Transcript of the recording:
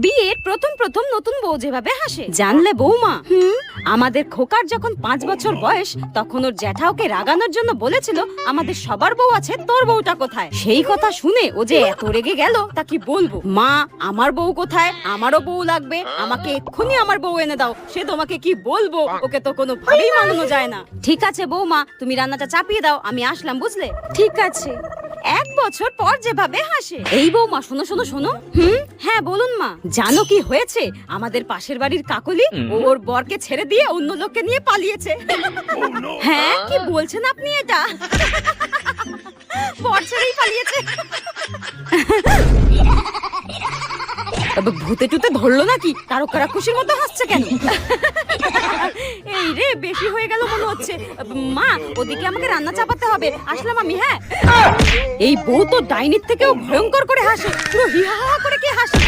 বিয়ের প্রথম প্রথম নতুন বউ যেভাবে হাসে জানলে বৌমা, আমাদের খোকার যখন 5 বছর বয়স তখন ওর জ্যাঠা ওকে রাগানোর জন্য বলেছিল আমাদের সবার বউ আছে, তোর বউটা কোথায়? সেই কথা শুনে ও যে এত রেগে গেল তা কি বলবো। মা, আমার বউ কোথায়? আমারও বউ লাগবে, আমাকে এক্ষুনি আমার বউ এনে দাও। সে তোমাকে কি বলবো, ওকে তো কোনো ভাবেই মানানো যায় না। ঠিক আছে বৌমা, তুমি রান্নাটা চাপিয়ে দাও, আমি আসলাম, বুঝলে? ঠিক আছে। 1 বছর পর যেভাবে হাসে। এই বৌমা, শোনো শোনো শোনো। হ্যাঁ বলুন মা। জানো কি হয়েছে? আমাদের পাশের বাড়ির কাকলি ওর বরকে ছেড়ে দিয়ে অন্য লোককে নিয়ে পালিয়েছে। হ্যাঁ, কি বলছেন আপনি এটা? বর ছেড়েই পালিয়েছে? ভূতে টুতে ধরলো নাকি? তারকারা খুশির মতো হাসছে কেন? এই রে, বেশি হয়ে গেল মনে হচ্ছে। মা, ওদিকে আমাকে রান্না চাপাতে হবে, আসলাম আমি। হ্যাঁ, এই বউ তো ডাইনির থেকেও ভয়ঙ্কর করে হাসে, পুরো হিহা করে কি হাসে।